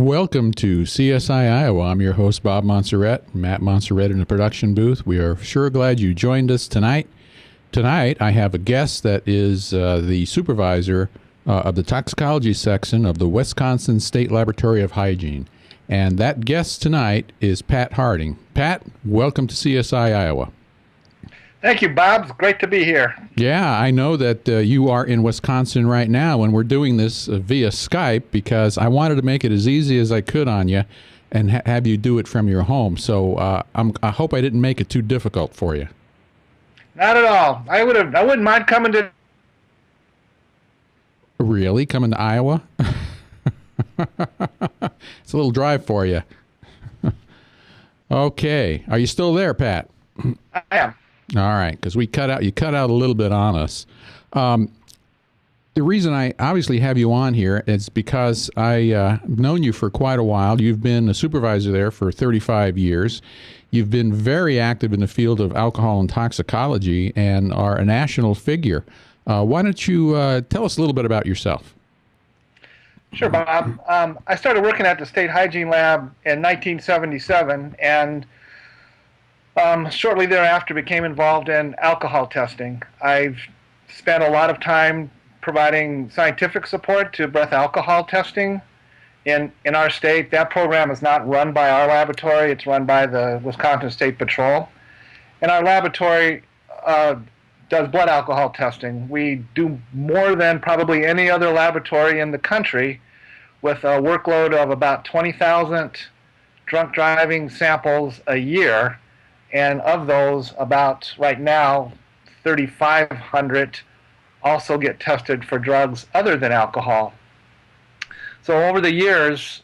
Welcome to CSI Iowa. I'm your host, Bob Montserrat, Matt Montserrat in the production booth. We are sure glad you joined us tonight. Tonight, I have a guest that is the supervisor of the toxicology section of the Wisconsin State Laboratory of Hygiene. And that guest tonight is Pat Harding. Pat, welcome to CSI Iowa. Thank you, Bob. It's great to be here. Yeah, I know that you are in Wisconsin right now, and we're doing this via Skype because I wanted to make it as easy as I could on you and have you do it from your home. So I hope I didn't make it too difficult for you. Not at all. I wouldn't mind coming to. Really? Coming to Iowa? It's a little drive for you. Okay. Are you still there, Pat? I am. All right, because you cut out a little bit on us. The reason I obviously have you on here is because I've known you for quite a while. You've been a supervisor there for 35 years. You've been very active in the field of alcohol and toxicology and are a national figure. Why don't you tell us a little bit about yourself? Sure, Bob. I started working at the State Hygiene Lab in 1977, and shortly thereafter became involved in alcohol testing. I've spent a lot of time providing scientific support to breath alcohol testing in our state. That program is not run by our laboratory. It's run by the Wisconsin State Patrol. And our laboratory does blood alcohol testing. We do more than probably any other laboratory in the country, with a workload of about 20,000 drunk driving samples a year. And of those, about right now, 3,500 also get tested for drugs other than alcohol. So over the years,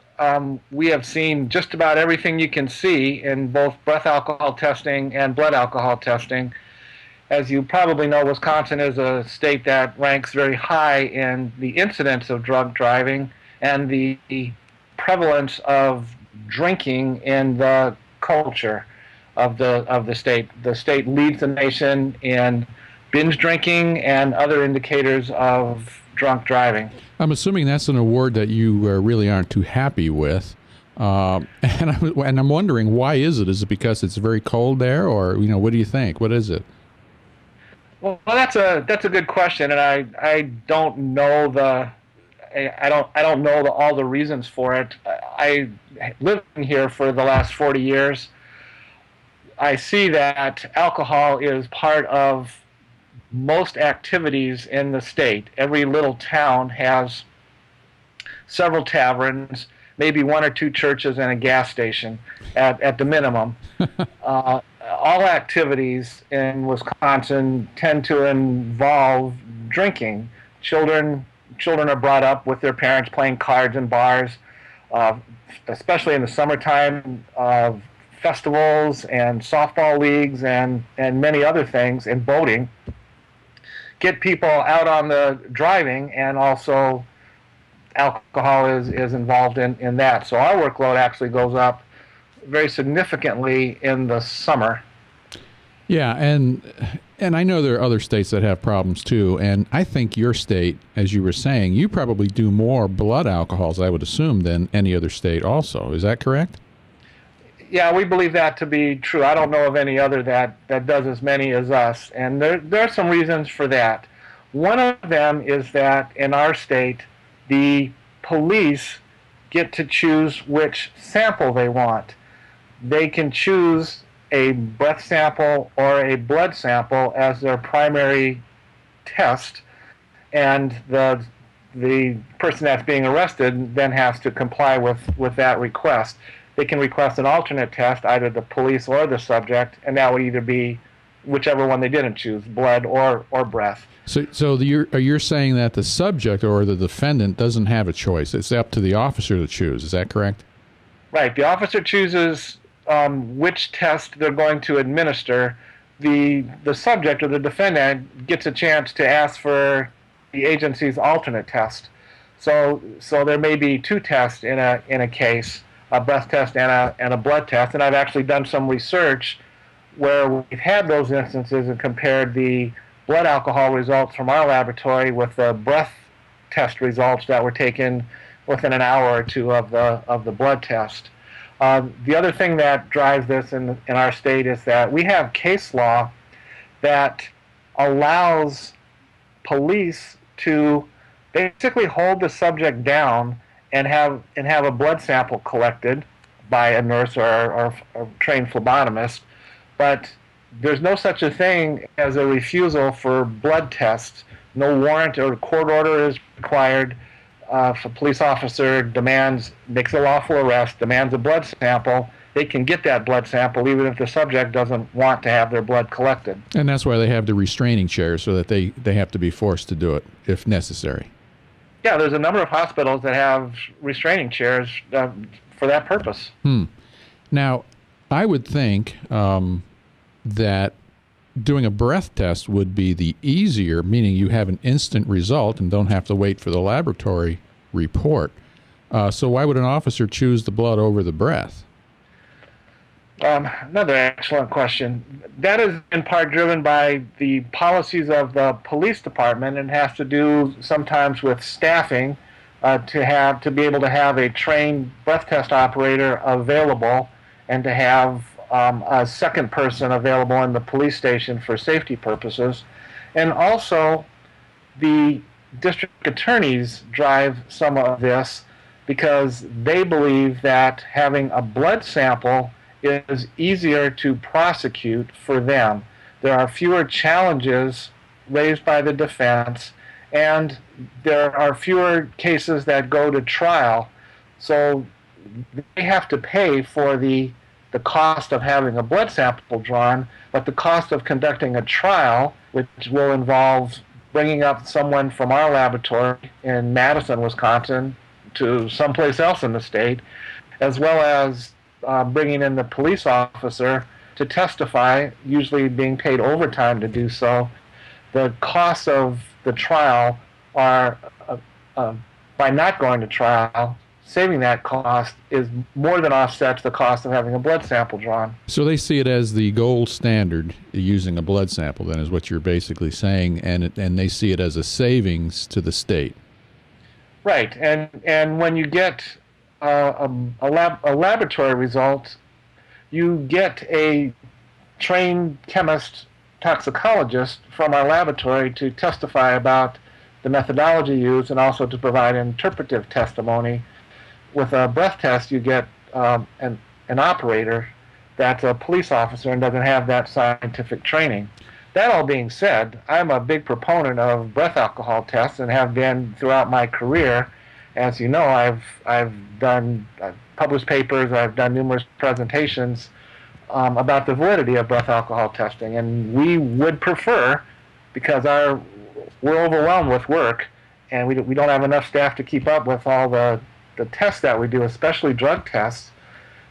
we have seen just about everything you can see in both breath alcohol testing and blood alcohol testing. As you probably know, Wisconsin is a state that ranks very high in the incidence of drunk driving and the prevalence of drinking in the culture of the state. The state leads the nation in binge drinking and other indicators of drunk driving. I'm assuming that's an award that you really aren't too happy with, and I'm wondering, why is it? Is it because it's very cold there, or what do you think? What is it? Well, that's a good question, and I don't know all the reasons for it. I lived here for the last 40 years. I see that alcohol is part of most activities in the state. Every little town has several taverns, maybe one or two churches, and a gas station at the minimum. All activities in Wisconsin tend to involve drinking. Children are brought up with their parents playing cards in bars, especially in the summertime. Festivals and softball leagues and many other things, and boating, get people out on the driving, and also alcohol is involved in that. So our workload actually goes up very significantly in the summer. Yeah, and I know there are other states that have problems too, and I think your state, as you were saying, you probably do more blood alcohols, I would assume, than any other state also. Is that correct? Yeah, we believe that to be true. I don't know of any other that does as many as us, and there are some reasons for that. One of them is that in our state, the police get to choose which sample they want. They can choose a breath sample or a blood sample as their primary test, and the person that's being arrested then has to comply with that request. They can request an alternate test, either the police or the subject, and that would either be whichever one they didn't choose, blood or breath. So you're saying that the subject or the defendant doesn't have a choice. It's up to the officer to choose. Is that correct? Right. The officer chooses which test they're going to administer. The subject or the defendant gets a chance to ask for the agency's alternate test. So there may be two tests in a case, a breath test and a blood test, and I've actually done some research where we've had those instances and compared the blood alcohol results from our laboratory with the breath test results that were taken within an hour or two of the blood test. The other thing that drives this in our state is that we have case law that allows police to basically hold the subject down and have a blood sample collected by a nurse or a trained phlebotomist, but there's no such a thing as a refusal for blood tests. No warrant or court order is required. If a police officer makes a lawful arrest, demands a blood sample, they can get that blood sample even if the subject doesn't want to have their blood collected. And that's why they have the restraining chairs, so that they have to be forced to do it if necessary. Yeah, there's a number of hospitals that have restraining chairs for that purpose. Now, I would think that doing a breath test would be the easier, meaning you have an instant result and don't have to wait for the laboratory report. So why would an officer choose the blood over the breath? Another excellent question. That is in part driven by the policies of the police department and has to do sometimes with staffing to be able to have a trained breath test operator available and to have a second person available in the police station for safety purposes. And also the district attorneys drive some of this because they believe that having a blood sample is easier to prosecute for them. There are fewer challenges raised by the defense, and there are fewer cases that go to trial. So they have to pay for the cost of having a blood sample drawn, but the cost of conducting a trial, which will involve bringing up someone from our laboratory in Madison, Wisconsin, to someplace else in the state, as well as bringing in the police officer to testify, usually being paid overtime to do so. The costs of the trial are, by not going to trial, saving that cost is more than offsets the cost of having a blood sample drawn. So they see it as the gold standard using a blood sample, then, is what you're basically saying, and they see it as a savings to the state. Right, and when you get a laboratory result, you get a trained chemist toxicologist from our laboratory to testify about the methodology used and also to provide interpretive testimony. With a breath test, you get an operator that's a police officer and doesn't have that scientific training. That all being said, I'm a big proponent of breath alcohol tests and have been throughout my career. As you know, I've published papers, I've done numerous presentations about the validity of breath alcohol testing, and we would prefer, because we're overwhelmed with work, and we don't have enough staff to keep up with all the tests that we do, especially drug tests,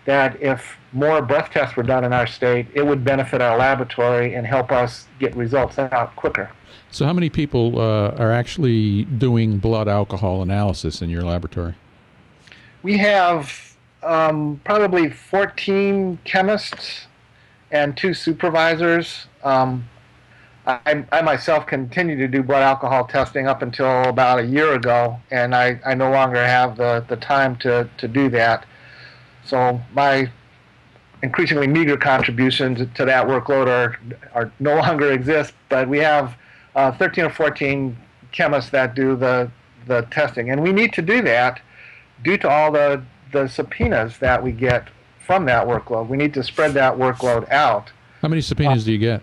that if more breath tests were done in our state, it would benefit our laboratory and help us get results out quicker. So how many people are actually doing blood alcohol analysis in your laboratory? We have probably 14 chemists and 2 supervisors. I myself continue to do blood alcohol testing up until about a year ago, and I no longer have the time to do that. So my increasingly meager contributions to that workload are no longer exist, but we have 13 or 14 chemists that do the testing. And we need to do that due to all the subpoenas that we get from that workload. We need to spread that workload out. How many subpoenas do you get?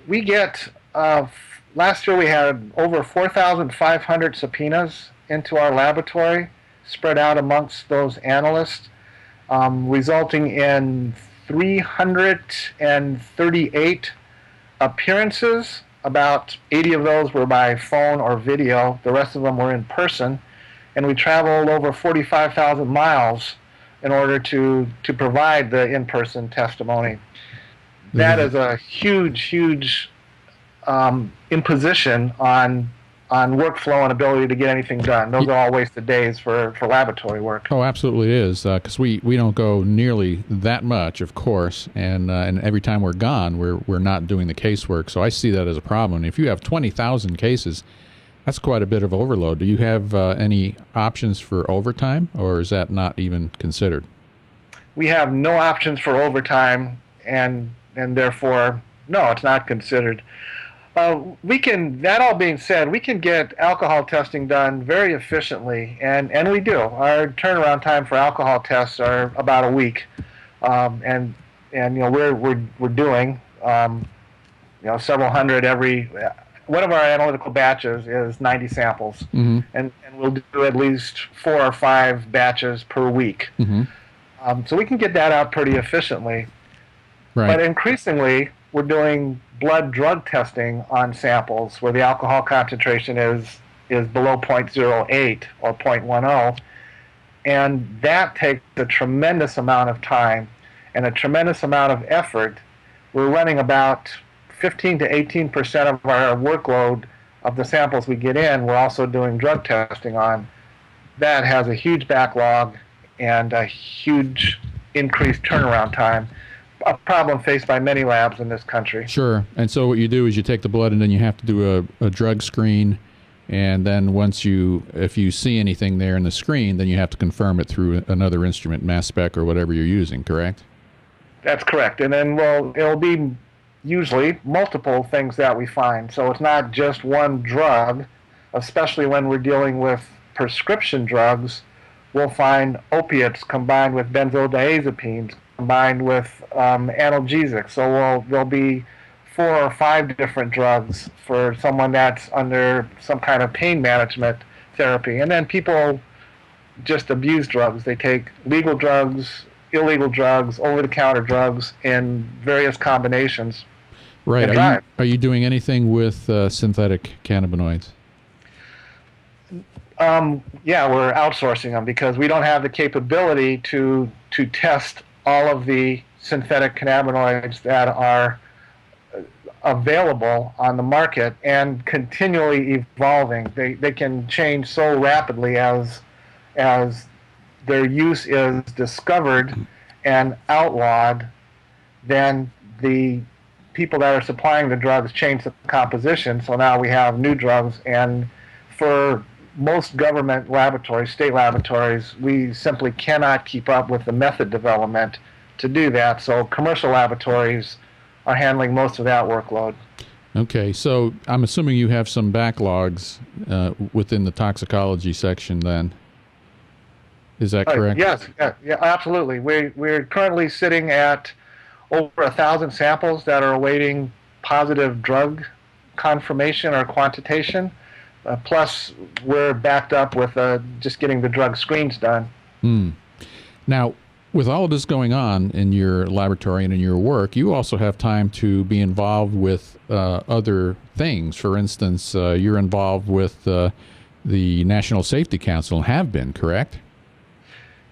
We get, last year we had over 4,500 subpoenas into our laboratory, spread out amongst those analysts, resulting in 338 appearances. About 80 of those were by phone or video. The rest of them were in person. And we traveled over 45,000 miles in order to provide the in-person testimony. That is a huge imposition on workflow and ability to get anything done. Those are all wasted days for laboratory work. Oh, absolutely is, because we don't go nearly that much, of course, and every time we're gone, we're not doing the casework. So I see that as a problem. If you have 20,000 cases, That's quite a bit of overload. Do you have any options for overtime, or is that not even considered? We have no options for overtime, and therefore, no, it's not considered. We can. That all being said, we can get alcohol testing done very efficiently, and we do. Our turnaround time for alcohol tests are about a week, and we're doing several hundred every. One of our analytical batches is 90 samples, and we'll do at least 4 or 5 batches per week. So we can get that out pretty efficiently. Right. But increasingly, we're doing blood drug testing on samples where the alcohol concentration is below 0.08 or 0.10, and that takes a tremendous amount of time and a tremendous amount of effort. We're running about 15 to 18% of our workload of the samples we get in, we're also doing drug testing on. That has a huge backlog and a huge increased turnaround time, a problem faced by many labs in this country. Sure. And so what you do is you take the blood and then you have to do a drug screen, and then if you see anything there in the screen, then you have to confirm it through another instrument, mass spec or whatever you're using, correct? That's correct. And then, it'll be usually multiple things that we find. So it's not just one drug, especially when we're dealing with prescription drugs. We'll find opiates combined with benzodiazepines, combined with analgesics. So there'll be 4 or 5 different drugs for someone that's under some kind of pain management therapy. And then people just abuse drugs. They take legal drugs, illegal drugs, over-the-counter drugs in various combinations. Right. Are you doing anything with synthetic cannabinoids? Yeah, we're outsourcing them because we don't have the capability to test all of the synthetic cannabinoids that are available on the market and continually evolving. They can change so rapidly as their use is discovered and outlawed. Then the people that are supplying the drugs change the composition, so now we have new drugs. And for most government laboratories, state laboratories, we simply cannot keep up with the method development to do that. So commercial laboratories are handling most of that workload. Okay, so I'm assuming you have some backlogs within the toxicology section then. Is that correct? Yes, yeah, absolutely. We're currently sitting at over 1,000 samples that are awaiting positive drug confirmation or quantitation. Plus, we're backed up with just getting the drug screens done. Now, with all of this going on in your laboratory and in your work, you also have time to be involved with other things. For instance, you're involved with the National Safety Council, and have been, correct?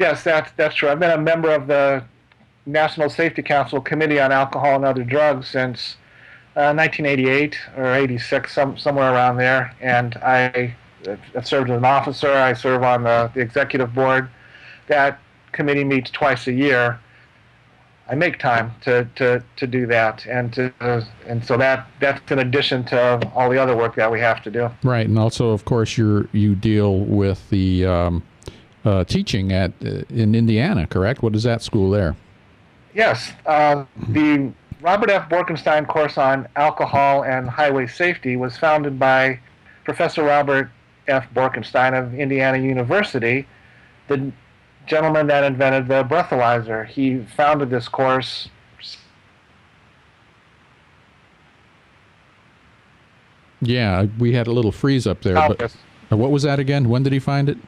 Yes, that's true. I've been a member of the National Safety Council Committee on Alcohol and Other Drugs since 1988 or 86, somewhere around there. And I served as an officer. I serve on the executive board. That committee meets twice a year. I make time to do that, and so that's in addition to all the other work that we have to do. Right, and also, of course, you deal with the teaching in Indiana, correct? What is that school there? Yes, the Robert F. Borkenstein course on alcohol and highway safety was founded by Professor Robert F. Borkenstein of Indiana University, the gentleman that invented the breathalyzer. He founded this course. Yeah, we had a little freeze up there. But what was that again? When did he find it?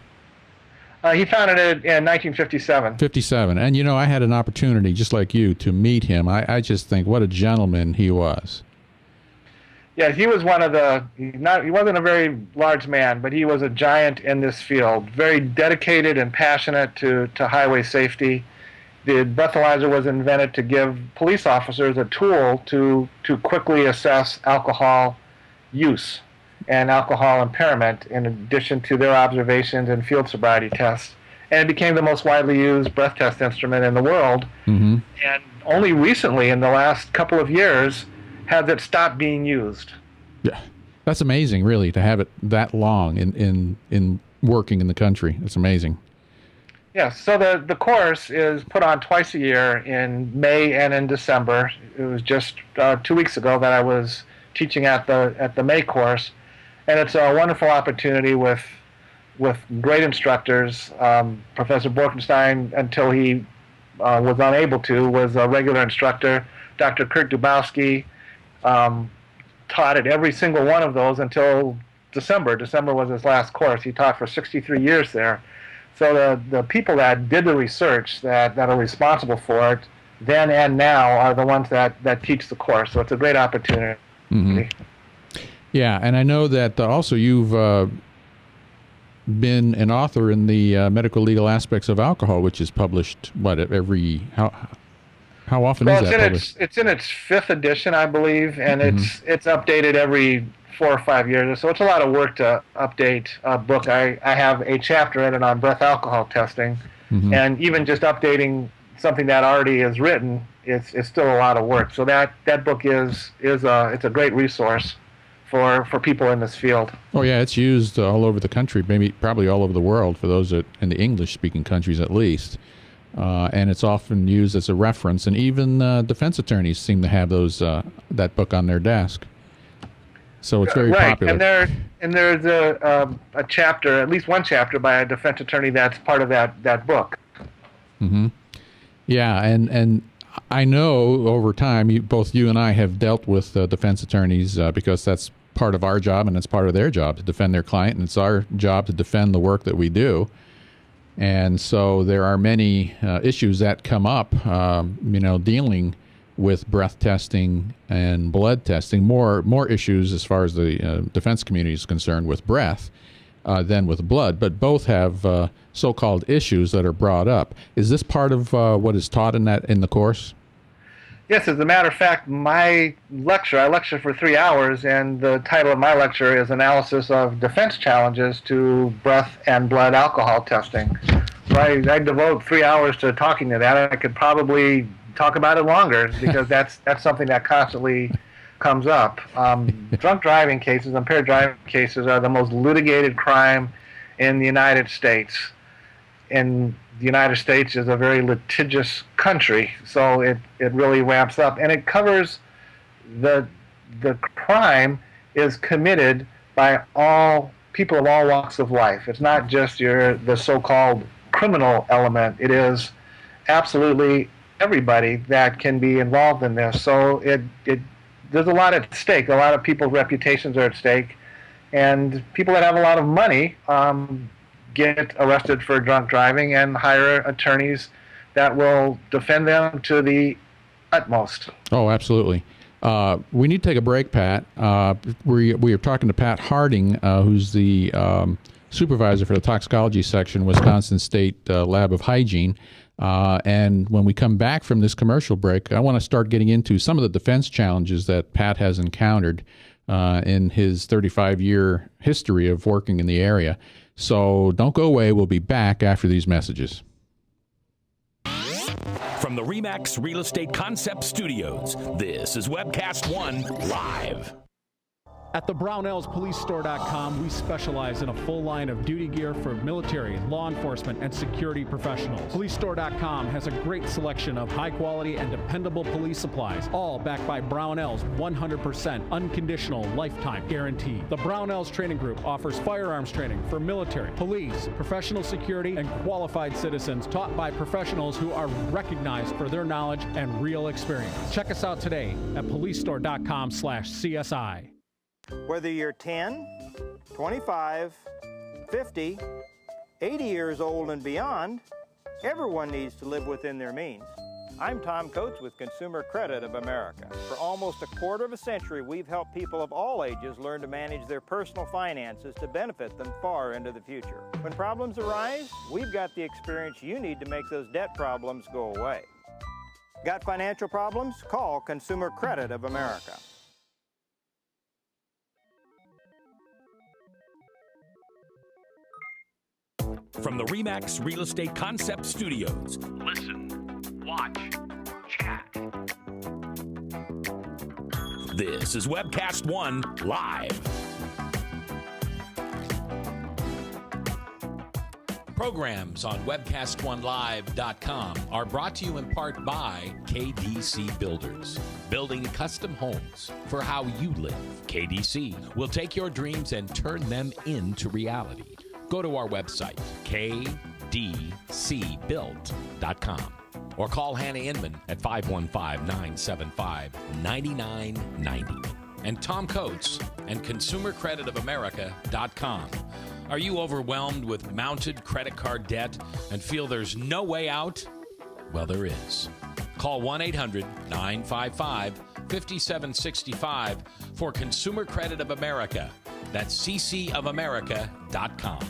He founded it in 1957. 57. And, I had an opportunity, just like you, to meet him. I just think what a gentleman he was. Yeah, he was he wasn't a very large man, but he was a giant in this field, very dedicated and passionate to highway safety. The breathalyzer was invented to give police officers a tool to quickly assess alcohol use and alcohol impairment in addition to their observations and field sobriety tests. And it became the most widely used breath test instrument in the world. And only recently, in the last couple of years, has it stopped being used. Yeah. That's amazing, really, to have it that long in working in the country. It's amazing. Yes, so the course is put on twice a year in May and in December. It was just 2 weeks ago that I was teaching at the May course, and it's a wonderful opportunity with great instructors. Professor Borkenstein, until he was unable to, was a regular instructor. Dr. Kurt Dubowski taught at every single one of those until December. December was his last course. He taught for 63 years there. So the people that did the research that are responsible for it then and now are the ones that teach the course. So it's a great opportunity. Mm-hmm. Yeah, and I know that also you've been an author in the medical legal aspects of alcohol, which is published, how often is that published? It's in its fifth edition, I believe, and it's updated every 4 or 5 years. So it's a lot of work to update a book. I have a chapter in it on breath alcohol testing, and even just updating something that already is written, it's still a lot of work. So that book it's a great resource for people in this field. Oh yeah, it's used all over the country, probably all over the world for those in the English-speaking countries at least. And it's often used as a reference, and even defense attorneys seem to have that book on their desk. So it's very popular. And there's a chapter, at least one chapter, by a defense attorney that's part of that book. Mm-hmm. Yeah, and I know over time, both you and I have dealt with defense attorneys because that's part of our job and it's part of their job to defend their client, and it's our job to defend the work that we do. And so there are many issues that come up, dealing with breath testing and blood testing. More issues as far as the defense community is concerned with breath than with blood, but both have so-called issues that are brought up. Is this part of what is taught in the course? Yes, as a matter of fact, I lecture for 3 hours, and the title of my lecture is Analysis of Defense Challenges to Breath and Blood Alcohol Testing. So I devote 3 hours to talking to that. I could probably talk about it longer because that's something that constantly comes up. Drunk driving cases, impaired driving cases, are the most litigated crime in the United States. And the United States is a very litigious country, so it really ramps up. And it covers the crime is committed by all people of all walks of life. It's not just the so-called criminal element. It is absolutely everybody that can be involved in this. So there's a lot at stake. A lot of people's reputations are at stake, and people that have a lot of money get arrested for drunk driving and hire attorneys that will defend them to the utmost. Oh, absolutely. We need to take a break, Pat. We are talking to Pat Harding, who's the supervisor for the toxicology section, Wisconsin State Lab of Hygiene. And when we come back from this commercial break, I want to start getting into some of the defense challenges that Pat has encountered in his 35-year history of working in the area. So don't go away. We'll be back after these messages. From the RE/MAX Real Estate Concept Studios, this is Webcast One Live. At the BrownellsPoliceStore.com, we specialize in a full line of duty gear for military, law enforcement, and security professionals. PoliceStore.com has a great selection of high-quality and dependable police supplies, all backed by Brownell's 100% unconditional lifetime guarantee. The Brownells Training Group offers firearms training for military, police, professional security, and qualified citizens taught by professionals who are recognized for their knowledge and real experience. Check us out today at PoliceStore.com/CSI. Whether you're 10, 25, 50, 80 years old and beyond, everyone needs to live within their means. I'm Tom Coates with Consumer Credit of America. For almost a quarter of a century, we've helped people of all ages learn to manage their personal finances to benefit them far into the future. When problems arise, we've got the experience you need to make those debt problems go away. Got financial problems? Call Consumer Credit of America. From the RE/MAX Real Estate Concept Studios. Listen, watch, chat. This is Webcast One Live. Programs on webcastonelive.com are brought to you in part by KDC Builders, building custom homes for how you live. KDC will take your dreams and turn them into reality. Go to our website, kdcbuilt.com, or call Hannah Inman at 515-975-9990. And Tom Coates and ConsumerCreditOfAmerica.com. Are you overwhelmed with mounted credit card debt and feel there's no way out? Well, there is. Call 1-800-955-5765 for Consumer Credit of America. That's ccofamerica.com.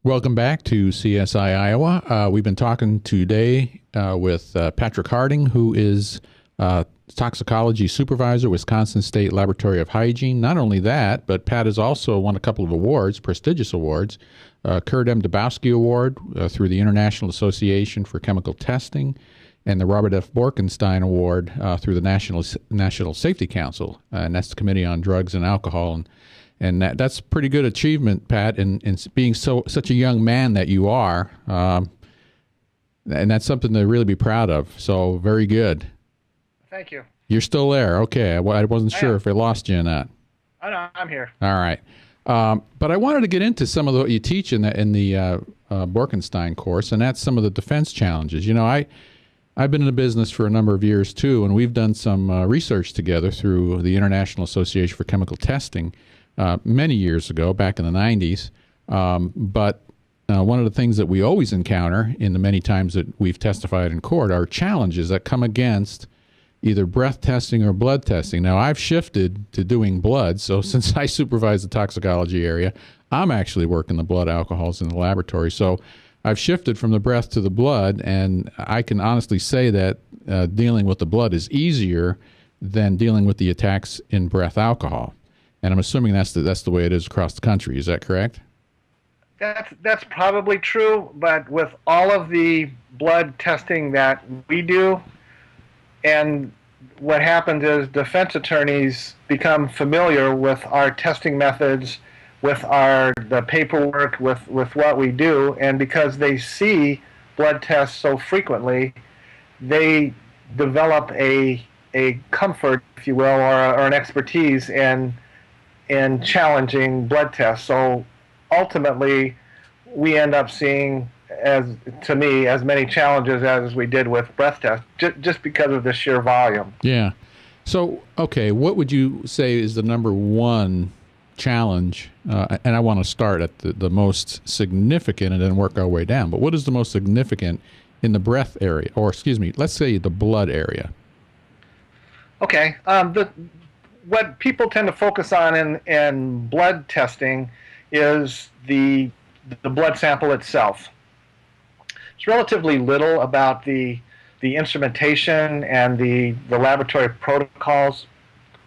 Welcome back to CSI Iowa. We've been talking today with Patrick Harding, who is toxicology supervisor, Wisconsin State Laboratory of Hygiene. Not only that, but Pat has also won a couple of awards, prestigious awards. Kurt M. Dabowski Award through the International Association for Chemical Testing, and the Robert F. Borkenstein Award through the National Safety Council, and that's the Committee on Drugs and Alcohol. And that's pretty good achievement, Pat, in being such a young man that you are. And that's something to really be proud of. So very good. Thank you. You're still there. Okay. I wasn't sure if I lost you or not. Oh, no, I'm here. All right. But I wanted to get into some of what you teach in the Borkenstein course, and that's some of the defense challenges. You know, I've been in the business for a number of years, too, and we've done some research together through the International Association for Chemical Testing many years ago, back in the 90s. But one of the things that we always encounter in the many times that we've testified in court are challenges that come against either breath testing or blood testing. Now, I've shifted to doing blood, so since I supervise the toxicology area, I'm actually working the blood alcohols in the laboratory. So I've shifted from the breath to the blood, and I can honestly say that dealing with the blood is easier than dealing with the attacks in breath alcohol. And I'm assuming that's the way it is across the country. Is that correct? That's probably true, but with all of the blood testing that we do, and what happens is defense attorneys become familiar with our testing methods, with the paperwork, with what we do, and because they see blood tests so frequently, they develop a comfort, if you will, or an expertise in challenging blood tests. So ultimately, we end up seeing, as many challenges as we did with breath tests, just because of the sheer volume. Yeah. So, okay, what would you say is the number one challenge? And I want to start at the most significant and then work our way down. But what is the most significant in the breath area, or excuse me, let's say the blood area? Okay. What people tend to focus on in blood testing is the blood sample itself. It's relatively little about the instrumentation and the laboratory protocols.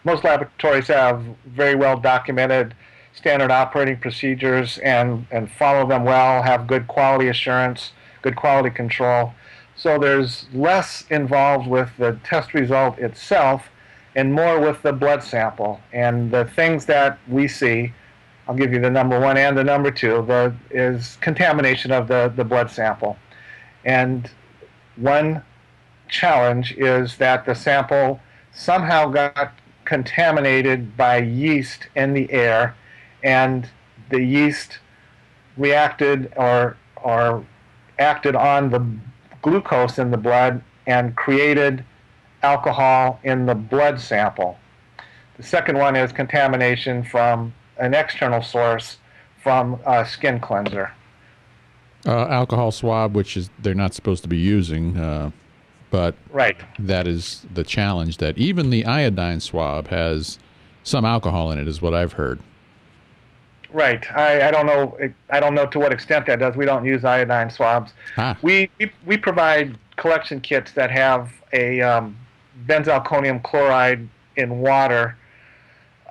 Most laboratories have very well documented standard operating procedures and follow them well, have good quality assurance, good quality control. So there's less involved with the test result itself and more with the blood sample. And the things that we see, I'll give you the number one and the number two, is contamination of the blood sample. And one challenge is that the sample somehow got contaminated by yeast in the air, and the yeast reacted or acted on the glucose in the blood and created alcohol in the blood sample. The second one is contamination from an external source, from a skin cleanser. Alcohol swab, which is they're not supposed to be using, but right. That is the challenge, that even the iodine swab has some alcohol in it, is what I've heard. Right. I don't know to what extent that does. We don't use iodine swabs. We provide collection kits that have a benzalkonium chloride in water,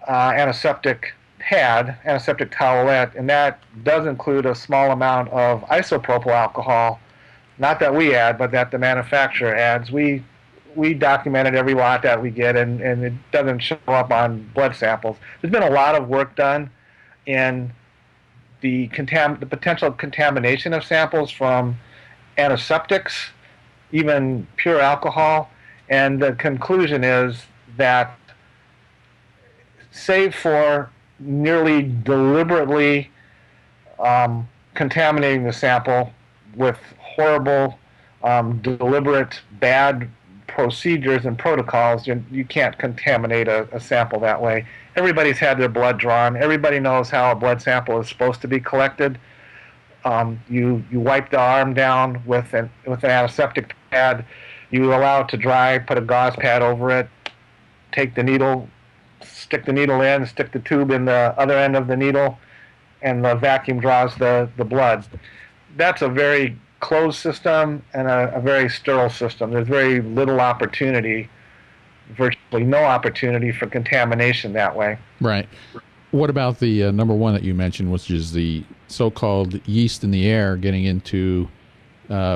antiseptic pad, antiseptic towelette, and that does include a small amount of isopropyl alcohol, not that we add, but that the manufacturer adds. We we documented every lot that we get, and it doesn't show up on blood samples. There's been a lot of work done in the potential contamination of samples from antiseptics, even pure alcohol, and the conclusion is that, save for nearly deliberately contaminating the sample with horrible, deliberate, bad procedures and protocols, you can't contaminate a sample that way. Everybody's had their blood drawn. Everybody knows how a blood sample is supposed to be collected. You wipe the arm down with an antiseptic pad. You allow it to dry, put a gauze pad over it, take the needle, stick the needle in, stick the tube in the other end of the needle, and the vacuum draws the blood. That's a very closed system and a very sterile system. There's very little opportunity, virtually no opportunity for contamination that way. Right. What about the number one that you mentioned, which is the so-called yeast in the air getting into,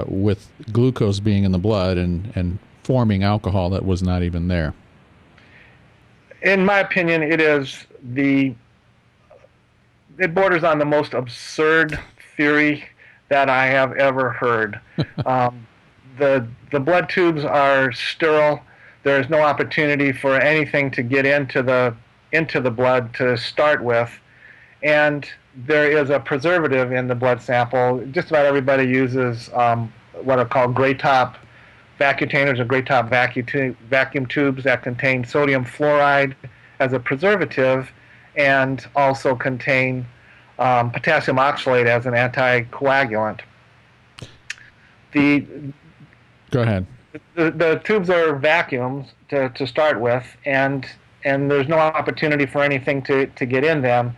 with glucose being in the blood and forming alcohol that was not even there? In my opinion, it borders on the most absurd theory that I have ever heard. The blood tubes are sterile. There is no opportunity for anything to get into the blood to start with, and there is a preservative in the blood sample. Just about everybody uses what are called gray top vacuum containers or gray top vacuum tubes that contain sodium fluoride as a preservative, and also contain potassium oxalate as an anticoagulant. Go ahead. The tubes are vacuums to start with, and there's no opportunity for anything to get in them.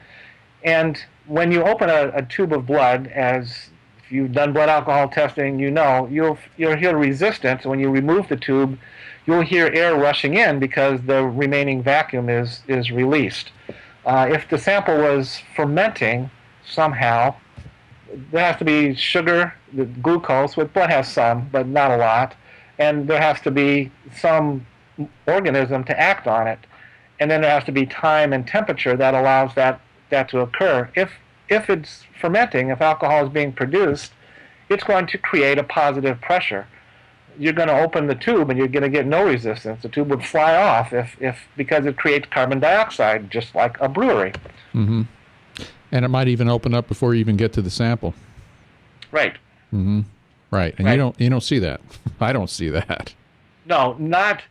And when you open a tube of blood, as if you've done blood alcohol testing, you'll hear resistance. When you remove the tube, you'll hear air rushing in because the remaining vacuum is released. If the sample was fermenting somehow, there has to be sugar, the glucose, which blood has some, but not a lot, and there has to be some organism to act on it. And then there has to be time and temperature that allows that to occur. If it's fermenting, if alcohol is being produced, it's going to create a positive pressure. You're going to open the tube and you're going to get no resistance. The tube would fly off because it creates carbon dioxide, just like a brewery. Mm-hmm. And it might even open up before you even get to the sample. Right. Mm-hmm. Right. And right. you don't see that. I don't see that. No, not.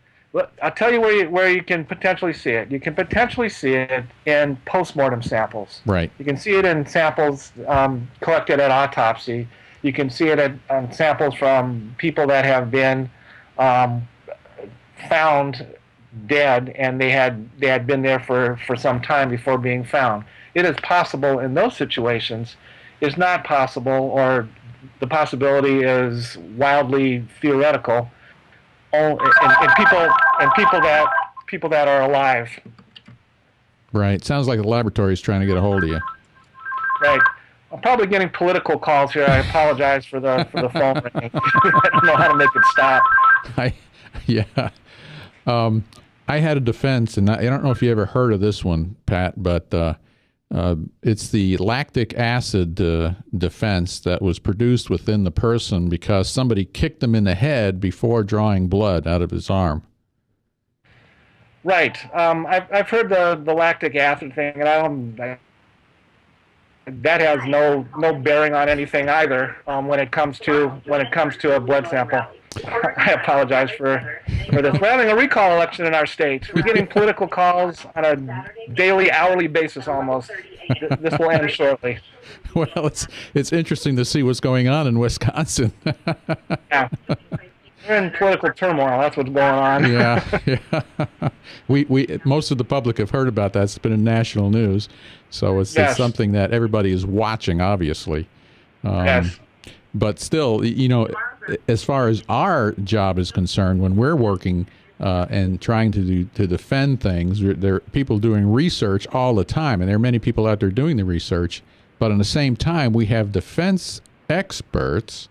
I'll tell you where you can potentially see it. You can potentially see it in postmortem samples. Right. You can see it in samples collected at autopsy. You can see it on samples from people that have been found dead, and they had been there for some time before being found. It is possible in those situations. It's not possible, or the possibility is wildly theoretical. In people that are alive. Right. Sounds like the laboratory is trying to get a hold of you. Right. I'm probably getting political calls here. I apologize for the phone ringing. I don't know how to make it stop. I had a defense, and I don't know if you ever heard of this one, Pat, but it's the lactic acid defense that was produced within the person because somebody kicked him in the head before drawing blood out of his arm. Right. I've heard the lactic acid thing, and that has no bearing on anything either when it comes to a blood sample. I apologize for this. We're having a recall election in our state. We're getting political calls on a daily, hourly basis almost. This will end shortly. Well, it's interesting to see what's going on in Wisconsin. Yeah. We're in political turmoil. That's what's going on. Yeah. We most of the public have heard about that. It's been in national news. So it's something that everybody is watching, obviously. Yes. But still, as far as our job is concerned, when we're working and trying to defend things, there are people doing research all the time, and there are many people out there doing the research. But at the same time, we have defense experts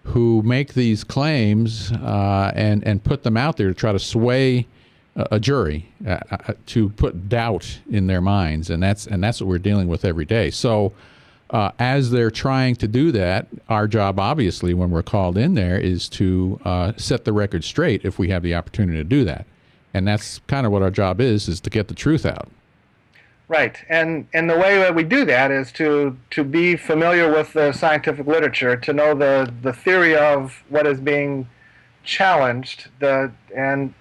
who make these claims and put them out there to try to sway a jury, to put doubt in their minds, and that's what we're dealing with every day. So as they're trying to do that, our job, obviously, when we're called in there, is to set the record straight if we have the opportunity to do that. And that's kind of what our job is to get the truth out. Right, and the way that we do that is to be familiar with the scientific literature, to know the theory of what is being challenged, and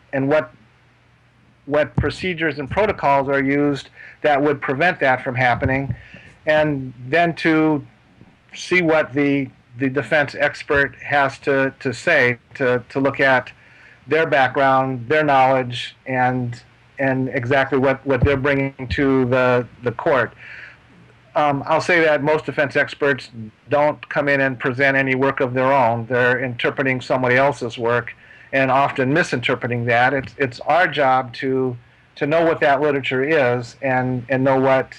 what procedures and protocols are used that would prevent that from happening, and then to see what the defense expert has to say, to look at their background, their knowledge, and exactly what they're bringing to the court. I'll say that most defense experts don't come in and present any work of their own. They're interpreting somebody else's work, and often misinterpreting that. It's our job to know what that literature is, and know what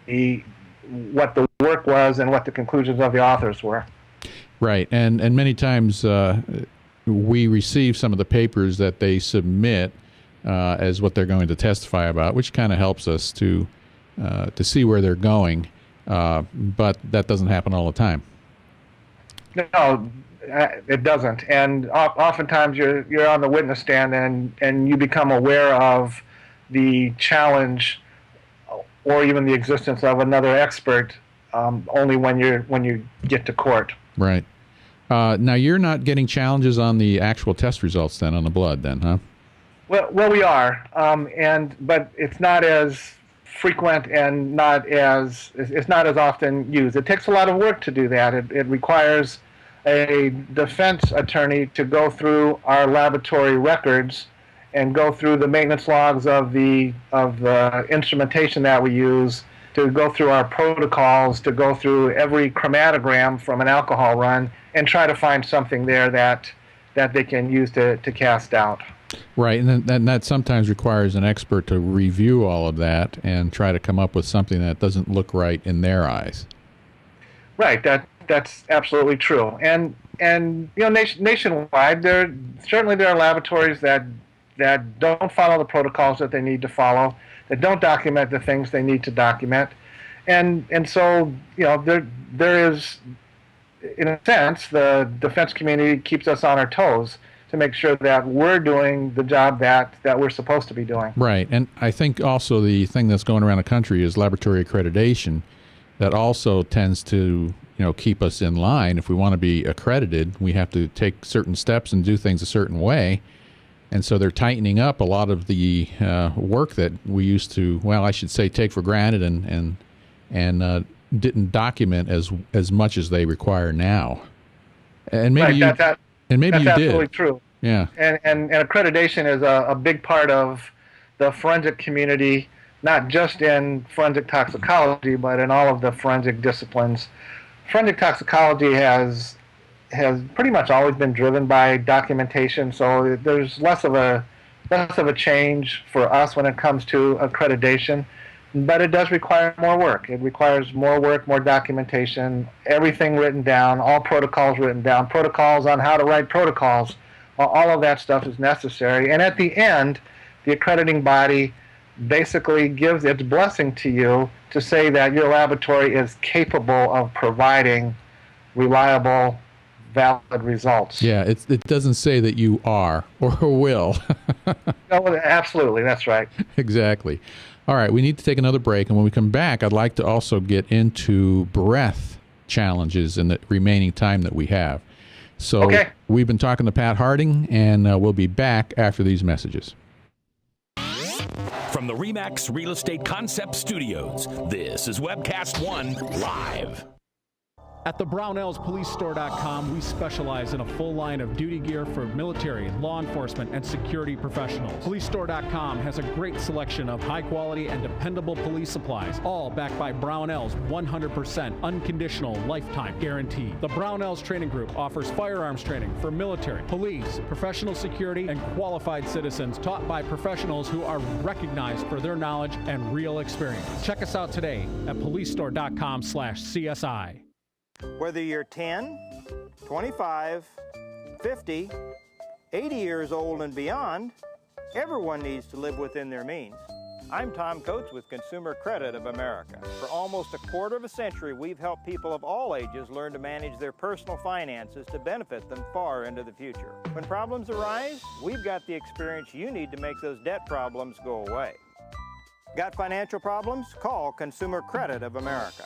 the work was and what the conclusions of the authors were. Right, and many times we receive some of the papers that they submit as what they're going to testify about, which kind of helps us to see where they're going, but that doesn't happen all the time. No, it doesn't. And oftentimes you're on the witness stand and you become aware of the challenge or even the existence of another expert only when you get to court. Right. Now you're not getting challenges on the actual test results then, on the blood then, huh? Well, we are, but it's not as frequent and it's not as often used. It takes a lot of work to do that. It requires a defense attorney to go through our laboratory records and go through the maintenance logs of the instrumentation that we use, to go through our protocols, to go through every chromatogram from an alcohol run and try to find something there that they can use to cast doubt. Right, and that sometimes requires an expert to review all of that and try to come up with something that doesn't look right in their eyes. Right, that's absolutely true. And nationwide, there are laboratories that don't follow the protocols that they need to follow, that don't document the things they need to document, and so there is, in a sense, the defense community keeps us on our toes to make sure that we're doing the job that we're supposed to be doing. Right, and I think also the thing that's going around the country is laboratory accreditation, that also tends to keep us in line. If we want to be accredited, we have to take certain steps and do things a certain way. And so they're tightening up a lot of the work that we used to, take for granted and didn't document as much as they require now. And maybe right, that's you did. Absolutely true. Yeah. And accreditation is a big part of the forensic community, not just in forensic toxicology, but in all of the forensic disciplines. Forensic toxicology has pretty much always been driven by documentation, so there's less of a change for us when it comes to accreditation, but it does require more work. It requires more work, more documentation, everything written down, all protocols written down, protocols on how to write protocols. All of that stuff is necessary, and at the end, the accrediting body basically gives its blessing to you to say that your laboratory is capable of providing reliable, valid results. Yeah, it doesn't say that you are or will. No, absolutely, that's right. Exactly. All right, we need to take another break, and when we come back, I'd like to also get into breath challenges in the remaining time that we have. So We've been talking to Pat Harding, and we'll be back after these messages. From the RE/MAX Real Estate Concept Studios, this is Webcast One Live. At the BrownellsPoliceStore.com, we specialize in a full line of duty gear for military, law enforcement, and security professionals. PoliceStore.com has a great selection of high-quality and dependable police supplies, all backed by Brownell's 100% unconditional lifetime guarantee. The Brownells Training Group offers firearms training for military, police, professional security, and qualified citizens taught by professionals who are recognized for their knowledge and real experience. Check us out today at PoliceStore.com/CSI. Whether you're 10, 25, 50, 80 years old and beyond, everyone needs to live within their means. I'm Tom Coates with Consumer Credit of America. For almost a quarter of a century, we've helped people of all ages learn to manage their personal finances to benefit them far into the future. When problems arise, we've got the experience you need to make those debt problems go away. Got financial problems? Call Consumer Credit of America.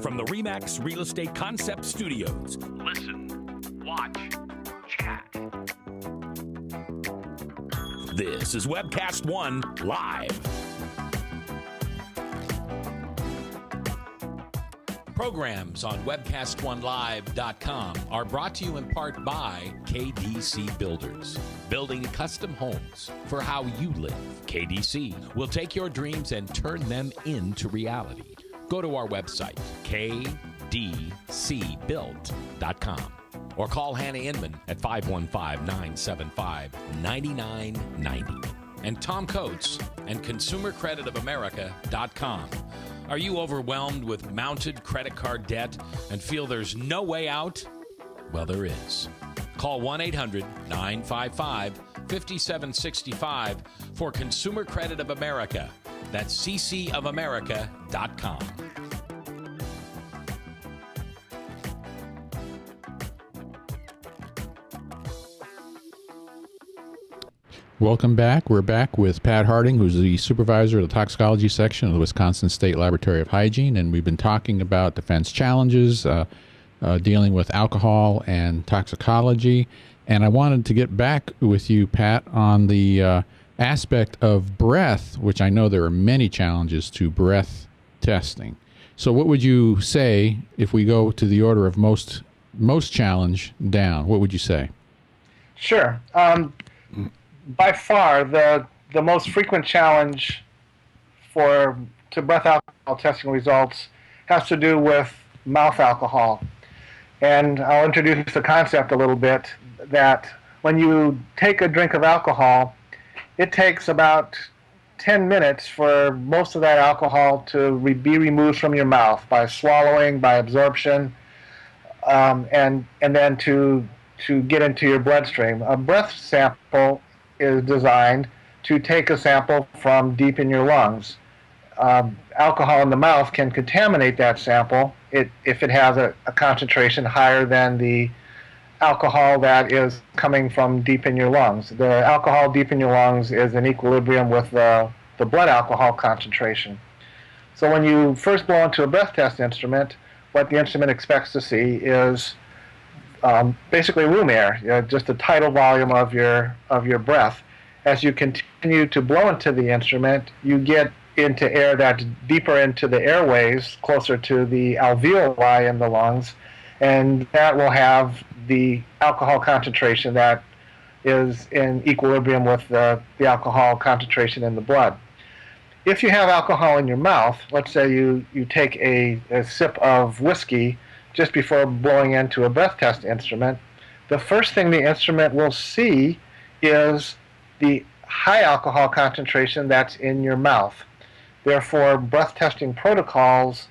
From the RE/MAX Real Estate Concept Studios. Listen, watch, chat. This is Webcast One Live. Programs on webcastonelive.com are brought to you in part by KDC Builders. Building custom homes for how you live. KDC will take your dreams and turn them into reality. Go to our website, kdcbuilt.com, or call Hannah Inman at 515-975-9990. And Tom Coates and ConsumerCreditOfAmerica.com. Are you overwhelmed with mounted credit card debt and feel there's no way out? Well, there is. Call 1-800-955-5765 for Consumer Credit of America. That's ccofamerica.com. Welcome back. We're back with Pat Harding, who's the supervisor of the toxicology section of the Wisconsin State Laboratory of Hygiene, and we've been talking about defense challenges, dealing with alcohol and toxicology. And I wanted to get back with you, Pat, on the aspect of breath, which I know there are many challenges to breath testing. So what would you say if we go to the order of most challenge down? What would you say? Sure. By far, the most frequent challenge to breath alcohol testing results has to do with mouth alcohol. And I'll introduce the concept a little bit that when you take a drink of alcohol, it takes about 10 minutes for most of that alcohol to be removed from your mouth by swallowing, by absorption, and then to get into your bloodstream. A breath sample is designed to take a sample from deep in your lungs. Alcohol in the mouth can contaminate that sample if it has a concentration higher than the alcohol that is coming from deep in your lungs. The alcohol deep in your lungs is in equilibrium with the blood alcohol concentration. So when you first blow into a breath test instrument, what the instrument expects to see is basically room air, just the tidal volume of your breath. As you continue to blow into the instrument, you get into air that's deeper into the airways, closer to the alveoli in the lungs, and that will have the alcohol concentration that is in equilibrium with the alcohol concentration in the blood. If you have alcohol in your mouth, let's say you take a sip of whiskey just before blowing into a breath test instrument, the first thing the instrument will see is the high alcohol concentration that's in your mouth. Therefore, breath testing protocols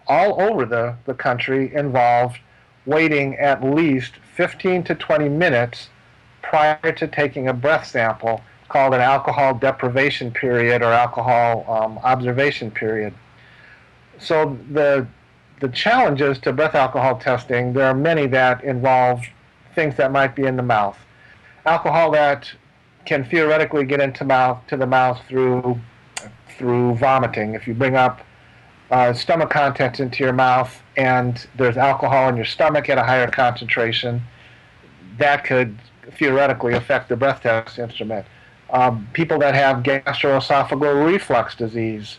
all over the country involve waiting at least 15 to 20 minutes prior to taking a breath sample, called an alcohol deprivation period or alcohol observation period. So the challenges to breath alcohol testing, there are many that involve things that might be in the mouth. Alcohol that can theoretically get into the mouth through vomiting. If you bring up stomach contents into your mouth and there's alcohol in your stomach at a higher concentration, that could theoretically affect the breath test instrument. People that have gastroesophageal reflux disease,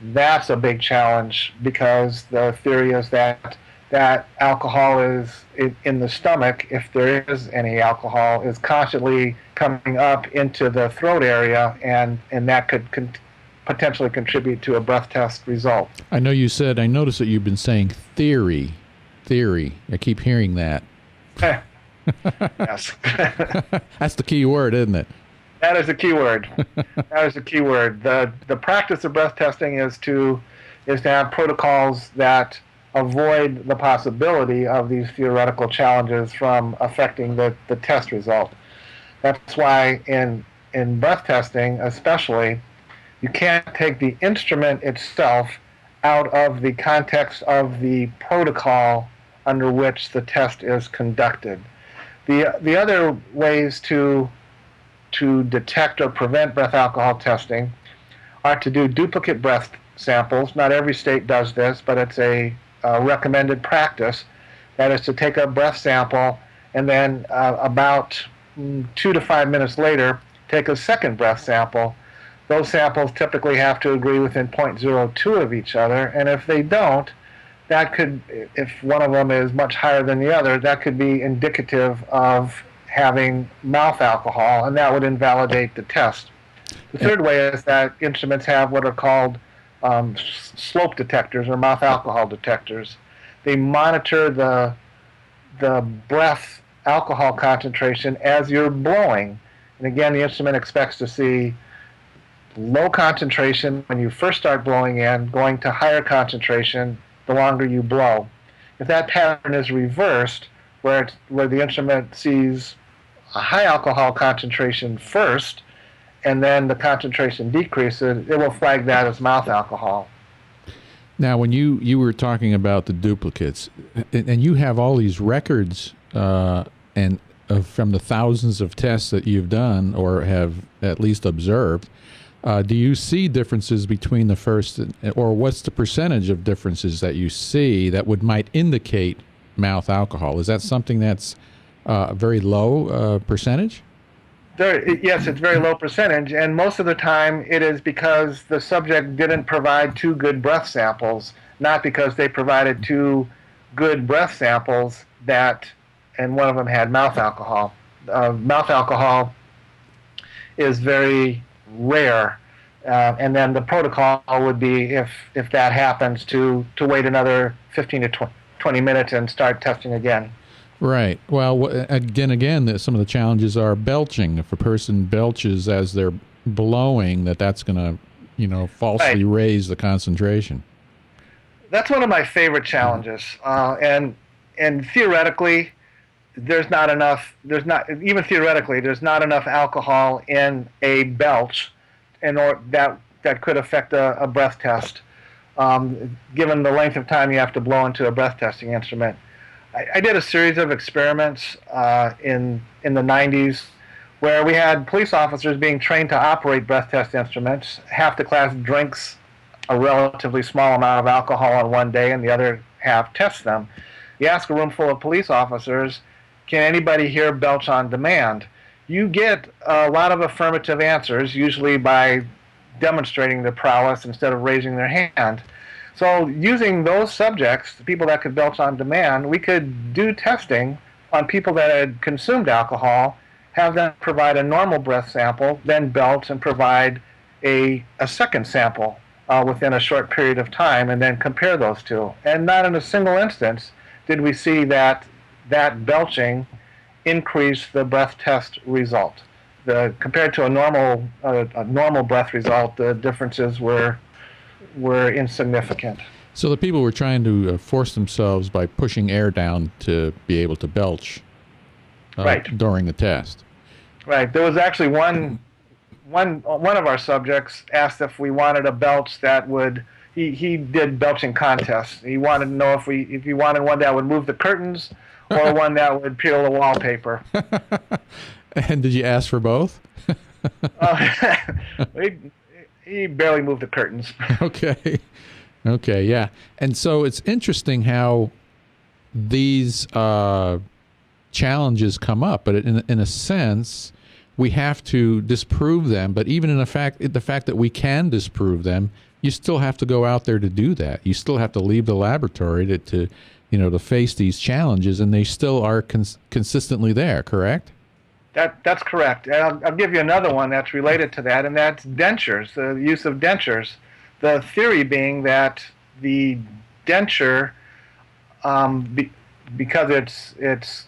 that's a big challenge because the theory is that alcohol is in the stomach, if there is any alcohol, is constantly coming up into the throat area, and that could potentially contribute to a breath test result. I know you said, I noticed that you've been saying theory. I keep hearing that. Yes. That's the key word, isn't it? That is the key word. That is the key word. The practice of breath testing is to have protocols that avoid the possibility of these theoretical challenges from affecting the test result. That's why in breath testing, especially, you can't take the instrument itself out of the context of the protocol under which the test is conducted. The other ways to detect or prevent breath alcohol testing are to do duplicate breath samples. Not every state does this, but it's a recommended practice. That is to take a breath sample and then about 2 to 5 minutes later, take a second breath sample. Those samples typically have to agree within 0.02 of each other, and if they don't, that could, if one of them is much higher than the other, that could be indicative of having mouth alcohol, and that would invalidate the test. The third way is that instruments have what are called slope detectors or mouth alcohol detectors. They monitor the breath alcohol concentration as you're blowing. And again, the instrument expects to see low concentration when you first start blowing in, going to higher concentration the longer you blow. If that pattern is reversed, where the instrument sees a high alcohol concentration first, and then the concentration decreases, it will flag that as mouth alcohol. Now, when you were talking about the duplicates, and you have all these records from the thousands of tests that you've done or have at least observed, do you see differences between the first, or what's the percentage of differences that you see that might indicate mouth alcohol? Is that something that's a very low percentage? Yes, it's very low percentage, and most of the time it is because the subject didn't provide 2 good breath samples, not because they provided 2 good breath samples and one of them had mouth alcohol. Mouth alcohol is very rare, and then the protocol would be, if that happens, to wait another 15 to 20 minutes and start testing again. Right. Well, again, some of the challenges are belching. If a person belches as they're blowing, that's going to, falsely raise the concentration. That's one of my favorite challenges, and theoretically, there's not enough alcohol in a belch, that could affect a breath test, given the length of time you have to blow into a breath testing instrument. I did a series of experiments in the 90s where we had police officers being trained to operate breath test instruments. Half the class drinks a relatively small amount of alcohol on one day, and the other half tests them. You ask a room full of police officers, can anybody here belch on demand? You get a lot of affirmative answers, usually by demonstrating their prowess instead of raising their hand. So using those subjects, the people that could belch on demand, we could do testing on people that had consumed alcohol, have them provide a normal breath sample, then belch and provide a second sample within a short period of time, and then compare those two. And not in a single instance did we see that belching increase the breath test result. Compared to a normal breath result, the differences were insignificant. So the people were trying to force themselves by pushing air down to be able to belch during the test. Right. There was actually one of our subjects asked if we wanted a belch that would. He did belching contests. He wanted to know if he wanted one that would move the curtains or one that would peel the wallpaper. And did you ask for both? He barely moved the curtains. Okay, yeah. And so it's interesting how these challenges come up, but in a sense, we have to disprove them. But even in the fact that we can disprove them, you still have to go out there to do that. You still have to leave the laboratory to face these challenges, and they still are consistently there, correct? That's correct. And I'll give you another one that's related to that, and that's dentures, the use of dentures. The theory being that the denture, because it's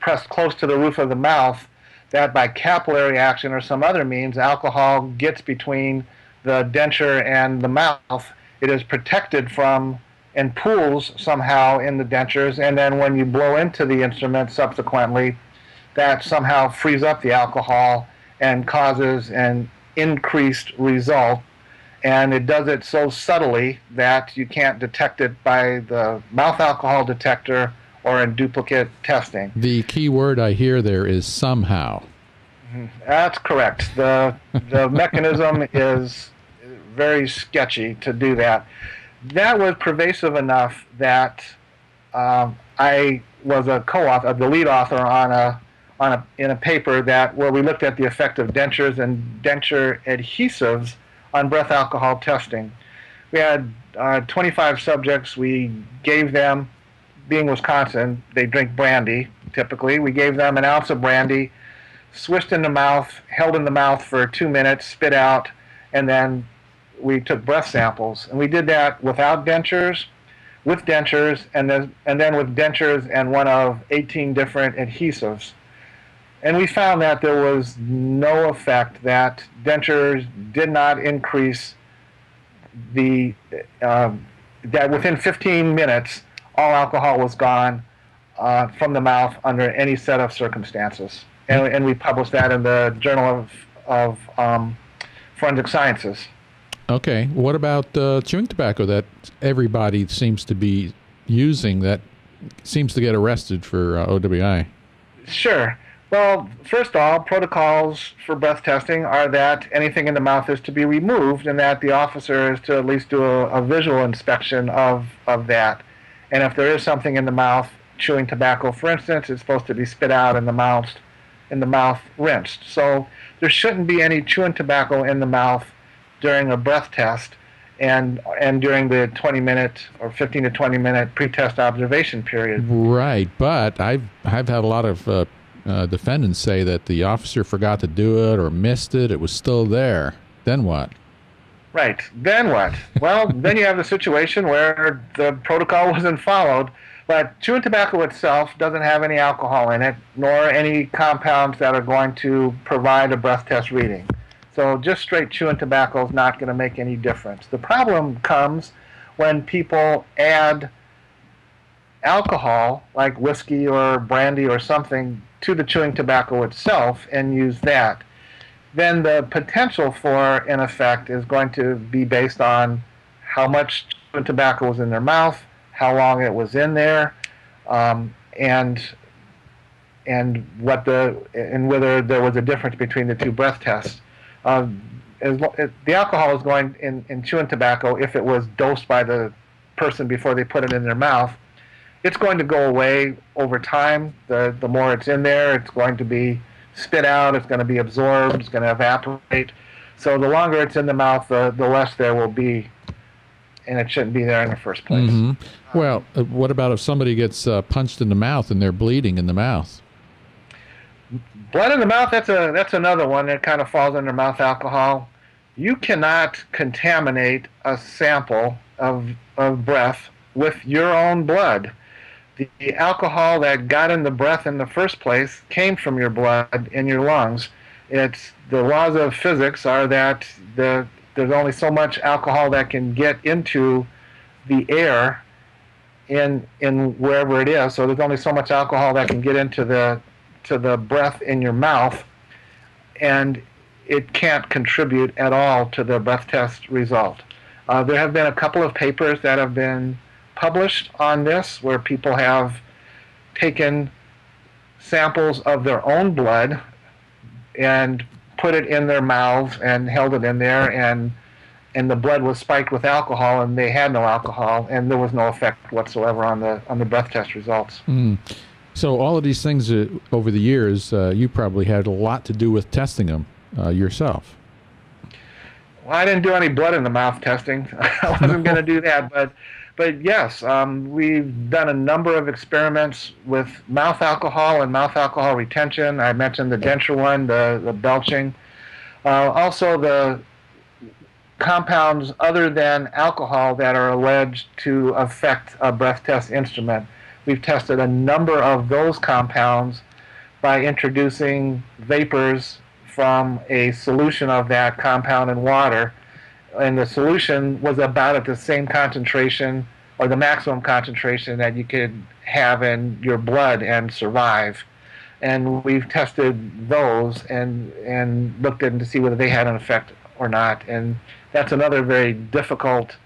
pressed close to the roof of the mouth, that by capillary action or some other means, alcohol gets between the denture and the mouth. It is protected from and pools somehow in the dentures, and then when you blow into the instrument subsequently, that somehow frees up the alcohol and causes an increased result. And it does it so subtly that you can't detect it by the mouth alcohol detector or in duplicate testing. The key word I hear there is somehow. That's correct. The mechanism is very sketchy to do that. That was pervasive enough that I was a co-author, the lead author in a paper where we looked at the effect of dentures and denture adhesives on breath alcohol testing. We had 25 subjects. We gave them, being Wisconsin, they drink brandy typically. We gave them an ounce of brandy, swished in the mouth, held in the mouth for 2 minutes, spit out, and then we took breath samples. And we did that without dentures, with dentures, and then with dentures and one of 18 different adhesives. And we found that there was no effect, that dentures did not increase that within 15 minutes, all alcohol was gone from the mouth under any set of circumstances. And we published that in the Journal of Forensic Sciences. Okay. What about chewing tobacco that everybody seems to be using that seems to get arrested for OWI? Sure. Well, first of all, protocols for breath testing are that anything in the mouth is to be removed and that the officer is to at least do a visual inspection of that. And if there is something in the mouth, chewing tobacco, for instance, it's supposed to be spit out in the mouth rinsed. So there shouldn't be any chewing tobacco in the mouth during a breath test and during the 20-minute or 15 to 20-minute pre-test observation period. Right, but I've had a lot of defendants say that the officer forgot to do it or missed it. It was still there. Then what? Right. Then what? Well, then you have the situation where the protocol wasn't followed, but chewing tobacco itself doesn't have any alcohol in it, nor any compounds that are going to provide a breath test reading. So just straight chewing tobacco is not going to make any difference. The problem comes when people add alcohol, like whiskey or brandy or something, to the chewing tobacco itself and use that. Then the potential for an effect is going to be based on how much chewing tobacco was in their mouth, how long it was in there, and whether there was a difference between the two breath tests. The alcohol is going in chewing tobacco, if it was dosed by the person before they put it in their mouth, it's going to go away over time. The more it's in there, it's going to be spit out, it's going to be absorbed, it's going to evaporate. So the longer it's in the mouth, the less there will be, and it shouldn't be there in the first place. Mm-hmm. Well, what about if somebody gets punched in the mouth and they're bleeding in the mouth? Blood in the mouth, that's another one that kind of falls under mouth alcohol. You cannot contaminate a sample of breath with your own blood. The alcohol that got in the breath in the first place came from your blood in your lungs. It's the laws of physics are that there's only so much alcohol that can get into the air in wherever it is. So there's only so much alcohol that can get into the breath in your mouth, and it can't contribute at all to the breath test result. There have been a couple of papers that have been published on this where people have taken samples of their own blood and put it in their mouths and held it in there, and the blood was spiked with alcohol, and they had no alcohol, and there was no effect whatsoever on the breath test results. So all of these things over the years, you probably had a lot to do with testing them yourself. Well, I didn't do any blood in the mouth testing. I wasn't going to do that, but yes, we've done a number of experiments with mouth alcohol and mouth alcohol retention. I mentioned the denture one, the belching. Also the compounds other than alcohol that are alleged to affect a breath test instrument. We've tested a number of those compounds by introducing vapors from a solution of that compound in water, and the solution was about at the same concentration or the maximum concentration that you could have in your blood and survive. And we've tested those and looked at them to see whether they had an effect or not. And that's another very difficult.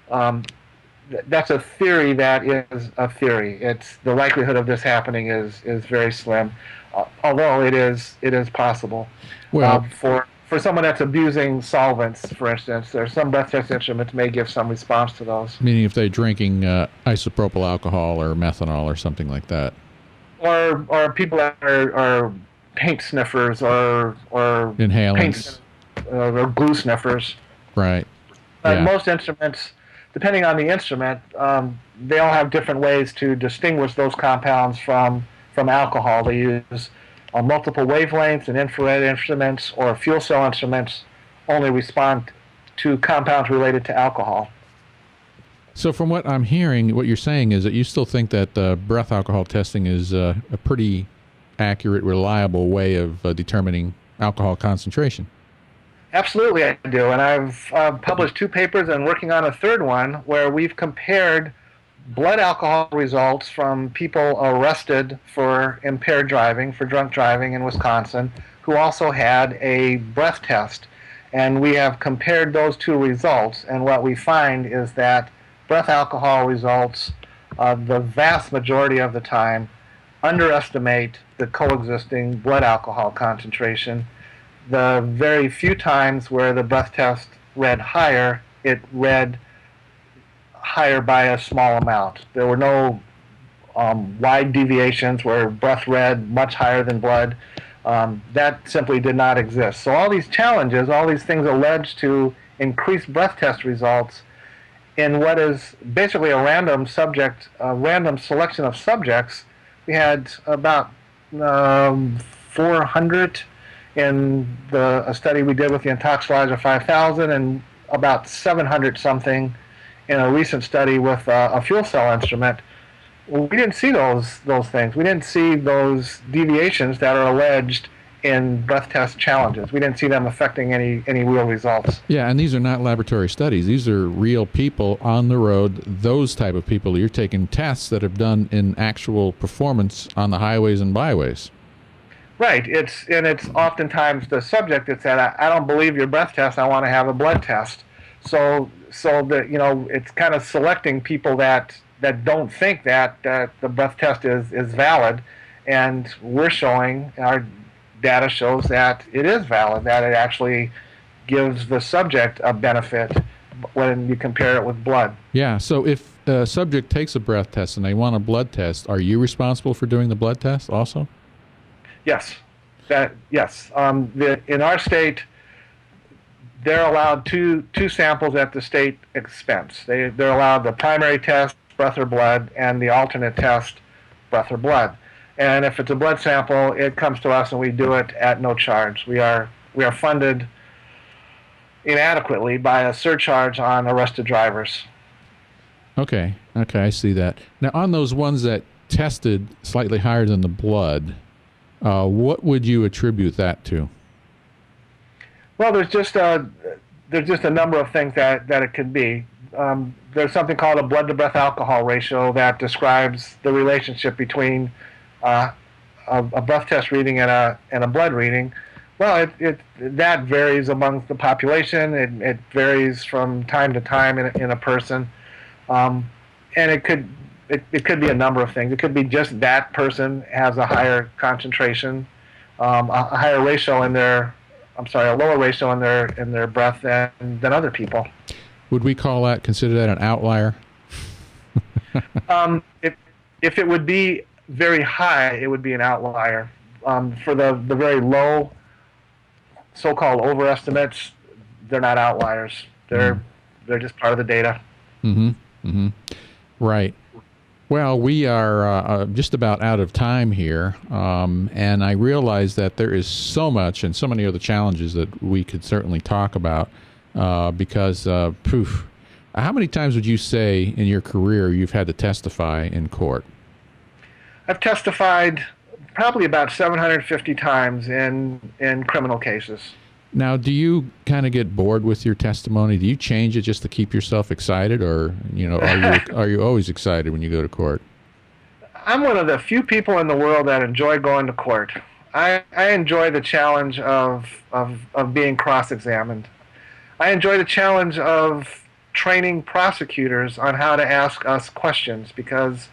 That's a theory that is a theory. It's the likelihood of this happening is very slim, although it is possible. Well, For someone that's abusing solvents, for instance, there are some breath test instruments may give some response to those. meaning if they're drinking isopropyl alcohol or methanol or something like that. Or people that are paint sniffers or Inhalants. Or glue sniffers. Right. Yeah. Most instruments, depending on the instrument, they all have different ways to distinguish those compounds from alcohol. They use multiple wavelengths, and infrared instruments or fuel cell instruments only respond to compounds related to alcohol. So from what I'm hearing, what you're saying is that you still think that breath alcohol testing is a pretty accurate, reliable way of determining alcohol concentration. Absolutely, I do. And I've published 2 papers and working on a third one where we've compared blood alcohol results from people arrested for impaired driving, for drunk driving in Wisconsin, who also had a breath test. And we have compared those 2 results, and what we find is that breath alcohol results, the vast majority of the time, underestimate the coexisting blood alcohol concentration. The very few times where the breath test read higher, it read higher by a small amount. There were no wide deviations where breath read much higher than blood. That simply did not exist. So all these challenges, all these things alleged to increase breath test results in what is basically a random selection of subjects. We had about 400 in a study we did with the Intoxilizer 5000, and about 700 something in a recent study with a fuel cell instrument. We didn't see those things. We didn't see those deviations that are alleged in breath test challenges. We didn't see them affecting any real results. Yeah, and these are not laboratory studies. These are real people on the road, those type of people. You're taking tests that have done in actual performance on the highways and byways. Right. It's oftentimes the subject that said, I don't believe your breath test, I want to have a blood test. So that, it's kind of selecting people that don't think that the breath test is valid, and we're showing, our data shows that it is valid, that it actually gives the subject a benefit when you compare it with blood. Yeah, so if a subject takes a breath test and they want a blood test, are you responsible for doing the blood test also? Yes. Yes. In our state, they're allowed two samples at the state expense. They're allowed the primary test, breath or blood, and the alternate test, breath or blood. And if it's a blood sample, it comes to us and we do it at no charge. We are funded inadequately by a surcharge on arrested drivers. Okay, I see that. Now, on those ones that tested slightly higher than the blood, what would you attribute that to? Well, there's just a number of things that it could be. There's something called a blood-to-breath alcohol ratio that describes the relationship between a breath test reading and a blood reading. Well, that varies among the population. It varies from time to time in a person, and it could be a number of things. It could be just that person has a higher concentration, a lower ratio in their breath than other people. Would we consider that an outlier? If it would be very high, it would be an outlier. For the very low, so-called overestimates, they're not outliers. They're just part of the data. Right. Well, we are just about out of time here, and I realize that there is so much and so many other challenges that we could certainly talk about because, how many times would you say in your career you've had to testify in court? I've testified probably about 750 times in criminal cases. Now, do you kind of get bored with your testimony? Do you change it just to keep yourself excited, or are you always excited when you go to court? I'm one of the few people in the world that enjoy going to court. I enjoy the challenge of being cross-examined. I enjoy the challenge of training prosecutors on how to ask us questions, because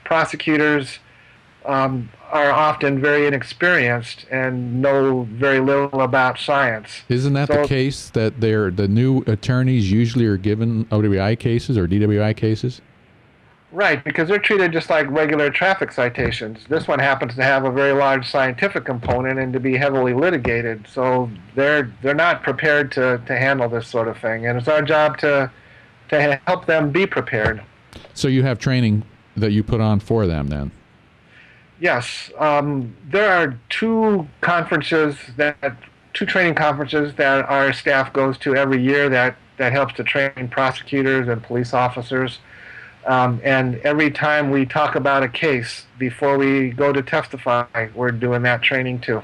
prosecutors are often very inexperienced and know very little about science. Isn't that the case that the new attorneys usually are given OWI cases or DWI cases? Right, because they're treated just like regular traffic citations. This one happens to have a very large scientific component and to be heavily litigated, so they're not prepared to handle this sort of thing, and it's our job to help them be prepared. So you have training that you put on for them then? Yes, there are two training conferences that our staff goes to every year that helps to train prosecutors and police officers. And every time we talk about a case before we go to testify, we're doing that training too.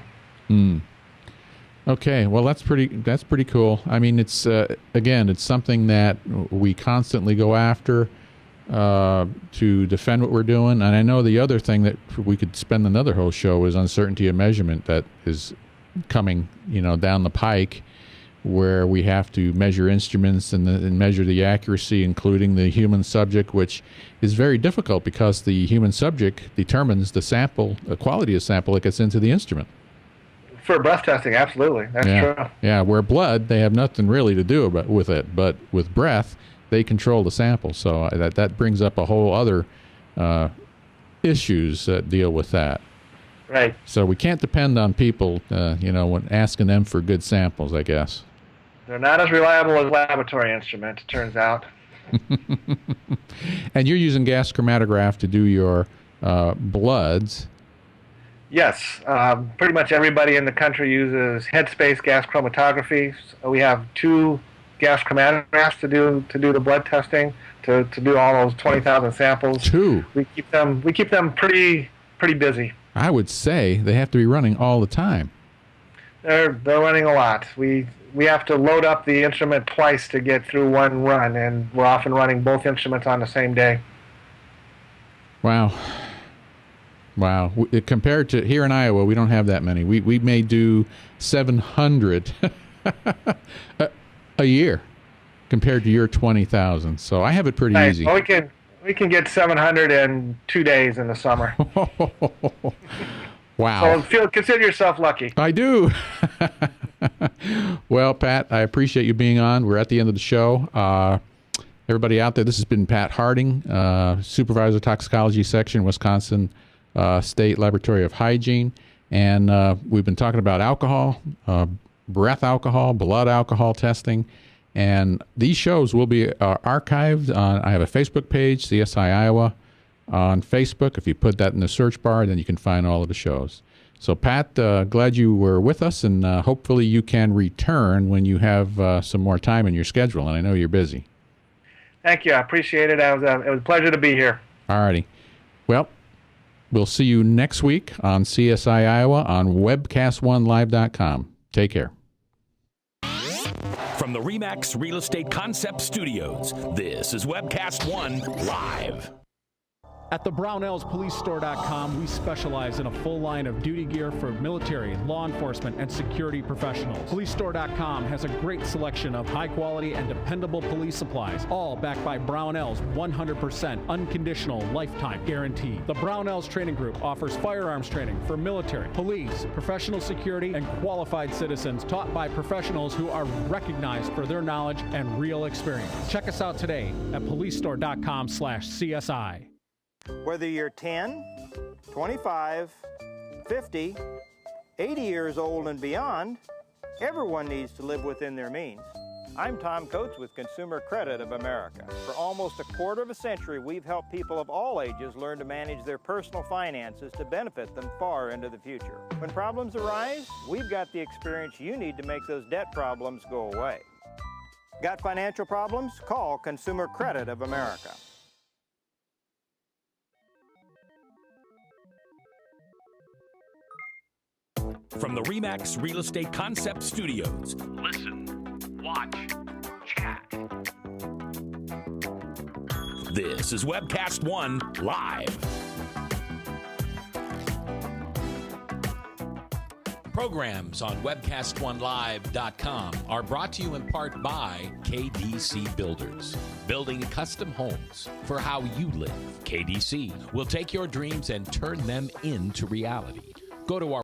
Okay, well that's pretty cool. I mean, it's again, it's something that we constantly go after to defend what we're doing. And I know the other thing that we could spend another whole show is uncertainty of measurement that is coming, down the pike, where we have to measure instruments and measure the accuracy, including the human subject, which is very difficult because the human subject determines the quality of sample that gets into the instrument. For breath testing, absolutely. That's true. Yeah, where blood, they have nothing really to do with it, but with breath, they control the sample. So that brings up a whole other issues that deal with that. Right. So we can't depend on people, when asking them for good samples, I guess. They're not as reliable as laboratory instruments, it turns out. And you're using gas chromatograph to do your bloods. Yes. Pretty much everybody in the country uses headspace gas chromatography. So we have 2 gas chromatographs to do the blood testing, to do all those 20,000 samples. 2. We keep them pretty busy. I would say they have to be running all the time. They're running a lot. We have to load up the instrument twice to get through one run, and we're often running both instruments on the same day. Wow. Compared to here in Iowa, we don't have that many. We may do 700 a year compared to your 20,000. So I have it pretty easy. Well, we can get 700 in 2 days in the summer. Wow. So consider yourself lucky. I do. Well, Pat, I appreciate you being on. We're at the end of the show. Everybody out there, this has been Pat Harding, Supervisor Toxicology Section, Wisconsin State Laboratory of Hygiene. And we've been talking about alcohol, breath alcohol, blood alcohol testing. And these shows will be archived on, I have a Facebook page, CSI Iowa, on Facebook. If you put that in the search bar, then you can find all of the shows. So, Pat, glad you were with us, and hopefully you can return when you have some more time in your schedule, and I know you're busy. Thank you. I appreciate it. It was a pleasure to be here. All righty. Well, we'll see you next week on CSI Iowa on webcast1live.com. Take care. From the RE/MAX Real Estate Concept Studios, this is Webcast One Live. At the BrownellsPoliceStore.com, we specialize in a full line of duty gear for military, law enforcement, and security professionals. PoliceStore.com has a great selection of high-quality and dependable police supplies, all backed by Brownell's 100% unconditional lifetime guarantee. The Brownells Training Group offers firearms training for military, police, professional security, and qualified citizens taught by professionals who are recognized for their knowledge and real experience. Check us out today at PoliceStore.com/CSI. Whether you're 10, 25, 50, 80 years old and beyond, everyone needs to live within their means. I'm Tom Coates with Consumer Credit of America. For almost a quarter of a century, we've helped people of all ages learn to manage their personal finances to benefit them far into the future. When problems arise, we've got the experience you need to make those debt problems go away. Got financial problems? Call Consumer Credit of America. from the RE/MAX Real Estate Concept Studios. Listen, watch, chat. This is Webcast One Live. Programs on webcastonelive.com are brought to you in part by KDC Builders, building custom homes for how you live. KDC will take your dreams and turn them into reality. Go to our